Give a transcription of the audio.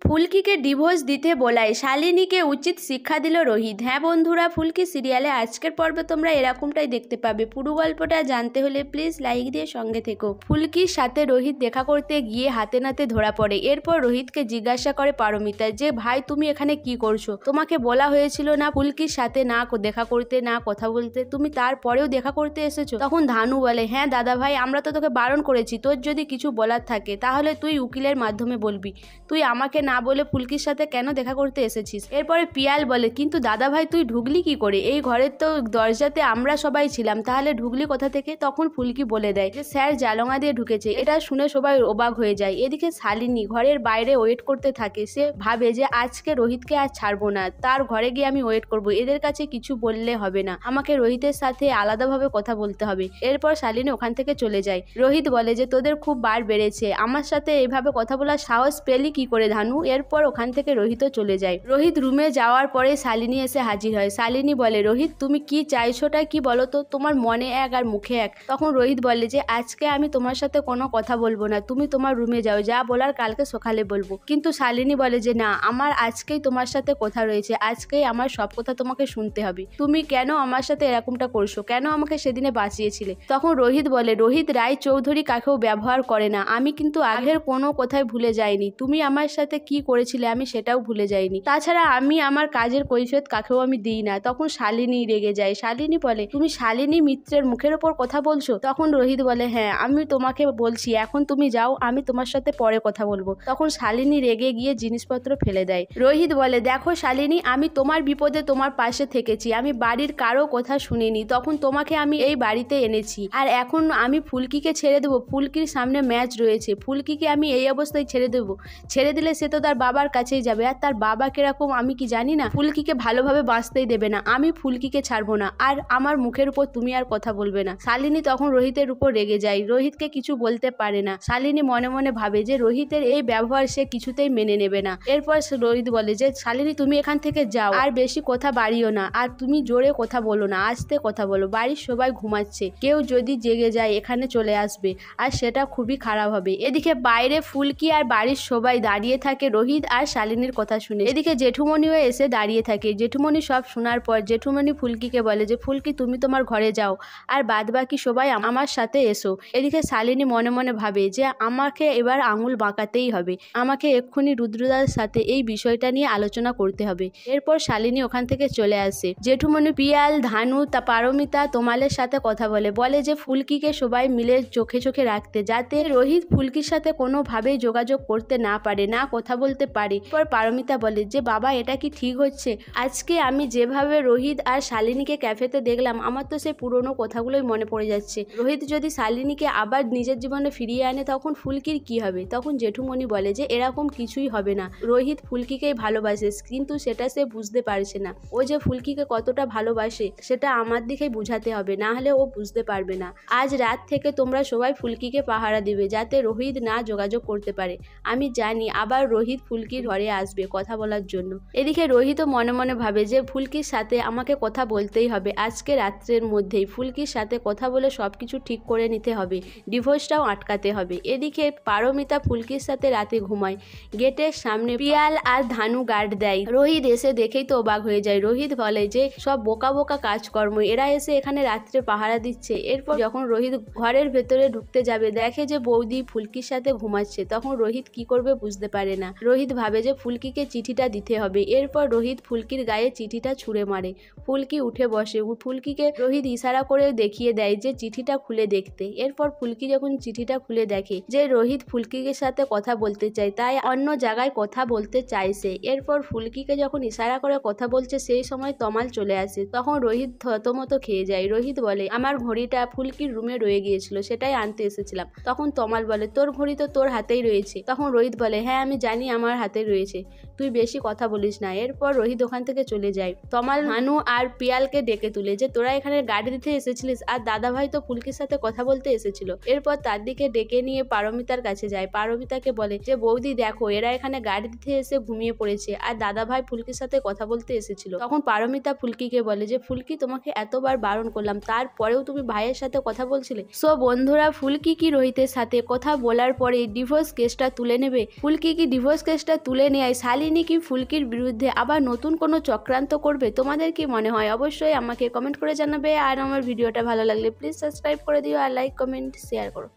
ফুলকিকে divorce দিতে বলায় শালিনীকে উচিত শিক্ষা দিল রোহিত। হ্যাঁ বন্ধুরা, ফুলকি সিরিয়ালে আজকের পর্বে তোমরা এরকমটাই দেখতে পাবে। পুরো গল্পটা জানতে হলে প্লিজ লাইক দিয়ে সঙ্গে থেকো। ফুলকির সাথে রোহিত দেখা করতে গিয়ে হাতে নাতে ধরা পড়ে। এরপর রোহিতকে জিজ্ঞাসা করে পারমিতা যে ভাই তুমি এখানে কি করছো? তোমাকে বলা হয়েছিল না ফুলকির সাথে না দেখা করতে, না কথা বলতে, তুমি তারপরেও দেখা করতে এসেছো? তখন ধানু বলে হ্যাঁ দাদা ভাই, আমরা তো তোকে বারণ করেছি, তোর যদি কিছু বলার থাকে তাহলে তুই উকিলের মাধ্যমে বলবি, তুই আমাকে না বলে ফুলকির সাথে কেন দেখা করতে এসেছিস? এরপরে পিয়াল বলে কিন্তু দাদা ভাই তুই ঢুকলি কি করে? এই ঘরের তো দরজাতে আমরা সবাই ছিলাম, তাহলে ঢুকলি কোথা থেকে? তখন ফুলকি বলে দেয় যে স্যার জালঙা দিয়ে ঢুকেছে। এটা শুনে সবাই অবাক হয়ে যায়। এদিকে শালিনী ঘরের বাইরে ওয়েট করতে থাকে। সে ভাবে যে আজকে রোহিতকে আর ছাড়বো না, তার ঘরে গিয়ে আমি ওয়েট করব, এদের কাছে কিছু বললে হবে না, আমাকে রোহিতের সাথে আলাদাভাবে কথা বলতে হবে। এরপর শালিনী ওখান থেকে চলে যায়। রোহিত বলে যে তোদের খুব বার বেড়েছে, আমার সাথে এভাবে কথা বলার সাহস পেলি কি করে ধানু? এরপর ওখান থেকে রোহিতও চলে যায়। রোহিত রুমে যাওয়ার পরে শালিনী এসে হাজির হয়। শালিনী বলে রোহিত তুমি কি চাইছোটা কি বলো তো, তোমার মনে এক আর মুখে এক। তখন রোহিত বলে যে আজকে আমি তোমার সাথে কোনো কথা বলবো না, তুমি তোমার রুমে যাও, যা বলার কালকে সকালে বলবো। কিন্তু শালিনী বলে যে না, আমার আজকেই তোমার সাথে কথা রয়েছে, আজকেই আমার সব কথা তোমাকে শুনতে হবে। তুমি কেন আমার সাথে এরকমটা করছো? কেন আমাকে সেদিনে বাঁচিয়েছিলে? তখন রোহিত বলে রোহিত রায় চৌধুরী কাকেও ব্যবহার করে না, আমি কিন্তু আগের কোনো কথাই ভুলে যাইনি, তুমি আমার সাথে কি করেছিলে আমি সেটাও ভুলে যাইনি, তাছাড়া আমি আমার কাজের কৈফিয়ত কাকেও আমি দিই না। তখন শালিনী রেগে যায়। শালিনী বলে তুমি শালিনী মিত্রের মুখের ওপর কথা বলছো? তখন রোহিত বলে হ্যাঁ আমি তোমাকে বলছি, এখন তুমি যাও, আমি তোমার সাথে পরে কথা বলবো। তখন শালিনী রেগে গিয়ে জিনিসপত্র ফেলে দেয়। রোহিত বলে দেখো শালিনী, আমি তোমার বিপদে তোমার পাশে থেকেছি, আমি বাড়ির কারো কথা শুনিনি, তখন তোমাকে আমি এই বাড়িতে এনেছি, আর এখন আমি ফুলকিকে ছেড়ে দেবো? ফুলকির সামনে ম্যাচ রয়েছে, ফুলকিকে আমি এই অবস্থায় ছেড়ে দেবো? ছেড়ে দিলে সে তো তার বাবার কাছেই যাবে, আর তার বাবা কিরকম আমি কি জানি না? ফুলকিকে ভালোভাবে বাঁচতেই দেবে না, আমি ফুলকিকে ছাড়বো না, আর আমার মুখের উপর তুমি আর কথা বলবে না। শালিনী তখন রোহিতের উপর রেগে যায়, রোহিতকে কিছু বলতে পারে না। শালিনী মনে মনে ভাবে যে রোহিতের এই ব্যবহার সে কিছুতেই মেনে নেবে না। এরপর রোহিত বলে যে শালিনী তুমি এখান থেকে যাও, আর বেশি কথা বাড়িও না, আর তুমি জোরে কথা বলো না, আস্তে কথা বলো, বাড়ির সবাই ঘুমাচ্ছে, কেউ যদি জেগে যায় এখানে চলে আসবে, আর সেটা খুবই খারাপ হবে। এদিকে বাইরে ফুলকি আর বাড়ির সবাই দাঁড়িয়ে থাকে রোহিত আর শালিনীর কথা শুনে। এদিকে জেঠুমনিও এসে দাঁড়িয়ে থাকে। জেঠুমনি সব শোনার পর জেঠুমনি ফুলকিকে বলে যে ফুলকি তুমি তোমার ঘরে যাও, আর বাদ বাকি সবাই আমার সাথে এসো। এদিকে শালিনী মনে মনে ভাবে যে আমাকে এবার আঙুল বাঁকাতেই হবে, আমাকে এক্ষুনি রুদ্রদার সাথে এই বিষয়টা নিয়ে আলোচনা করতে হবে। এরপর শালিনী ওখান থেকে চলে আসে। জেঠুমনি পিয়াল, ধানু, পারমিতা, তোমালের সাথে কথা বলে যে ফুলকিকে সবাই মিলে চোখে চোখে রাখতে, যাতে রোহিত ফুলকির সাথে কোনোভাবেই যোগাযোগ করতে না পারে, না কথা বলতে পারে। পর পারমিতা বলে যে বাবা এটা কি ঠিক হচ্ছে? আজকে আমি যেভাবে রোহিত আর শালিনীকে ক্যাফেতে দেখলাম, আমার তো সেই পুরনো কথাগুলোই মনে পড়ে যাচ্ছে। রোহিত যদি শালিনীকে আবার নিজের জীবনে ফিরিয়ে আনে তখন ফুলকির কি হবে? তখন জেঠুমনি বলে যে এরকম কিছুই হবে না, রোহিত ফুলকিকেই ভালোবাসে, কিন্তু সেটা সে বুঝতে পারছে না। ও যে ফুলকিকে কতটা ভালোবাসে সেটা আমার দিকেই বুঝাতে হবে, না হলে ও বুঝতে পারবে না। আজ রাত থেকে তোমরা সবাই ফুলকিকে পাহারা দিবে, যাতে রোহিত না যোগাযোগ করতে পারে। আমি জানি আবার রোহিত ফুলকির ঘরে আসবে কথা বলার জন্য। এদিকে রোহিতও মনে মনে ভাবে যে ফুলকির সাথে আমাকে কথা বলতেই হবে, আজকে রাত্রের মধ্যেই ফুলকির সাথে কথা বলে সবকিছু ঠিক করে নিতে হবে, ডিভোর্সটাও আটকাতে হবে। এদিকে পারমিতা ফুলকির সাথে রাতে ঘুমায়। গেটের সামনে পিয়াল আর ধানু গার্ড দেয়। রোহিত এসে দেখেই তো অবাক হয়ে যায়। রোহিত বলে যে সব বোকা বোকা কাজকর্ম, এরা এসে এখানে রাত্রে পাহারা দিচ্ছে। এরপর যখন রোহিত ঘরের ভেতরে ঢুকতে যাবে দেখে যে বৌদি ফুলকির সাথে ঘুমাচ্ছে। তখন রোহিত কি করবে বুঝতে পারে না। রোহিত ভাবে যে ফুলকিকে চিঠিটা দিতে হবে। এরপর রোহিত ফুলকির গায়ে চিঠিটা ছুঁড়ে মারে। ফুলকি উঠে বসে। ফুলকিকে রোহিত ইশারা করে দেখিয়ে দেয় যে চিঠিটা খুলে দেখতে। এরপর ফুলকি যখন চিঠিটা খুলে দেখে যে রোহিত ফুলকির সাথে কথা বলতে চায়, তাই অন্য জায়গায় কথা বলতে চাইছে। এরপর ফুলকিকে যখন ইশারা করে কথা বলছে সেই সময় তমাল চলে আসে। তখন রোহিত থতমত খেয়ে যায়। রোহিত বলে আমার ঘড়িটা ফুলকির রুমে রয়ে গিয়েছিল, সেটাই আনতে এসেছিলাম। তখন তমাল বলে তোর ঘড়ি তো তোর হাতেই রয়েছে। তখন রোহিত বলে হ্যাঁ আমি জানি আমার হাতে রয়েছে, তুই বেশি কথা বলিস না। এরপর রোহিত ওখান থেকে চলে যায়। তমাল মানু আর পিয়ালকে ডেকে তুলে যে তোরা এখানে গাড়ি দিতে এসেছিলিস আর দাদা ভাই তো ফুলকির সাথে কথা বলতে এসেছিল। এরপর তার দিকে ডেকে নিয়ে পারমিতার কাছে যায়। পারমিতাকে বলে যে বৌদি দেখো এরা এখানে গাড়ি দিতে এসে ঘুমিয়ে পড়েছে আর দাদা ভাই ফুলকির সাথে কথা বলতে এসেছিল। তখন পারমিতা ফুলকিকে বলে যে ফুলকি তোমাকে এতবার বারণ করলাম তারপরেও তুমি ভাইয়ের সাথে কথা বলছিলে। সো বন্ধুরা, ফুলকি কি রোহিতের সাথে কথা বলার পরে ডিভোর্স কেসটা তুলে নেবে? ফুলকি কি ডিভোর্স কেসটা তুলে নেয়? শালিনী কি ফুলকির বিরুদ্ধে আবার নতুন কোনো চক্রান্ত করবে? তোমাদের কি মনে হয় অবশ্যই আমাকে কমেন্ট করে জানাবে। আর আমার ভিডিওটা ভালো লাগলে প্লিজ সাবস্ক্রাইব করে দিও আর লাইক কমেন্ট শেয়ার করো।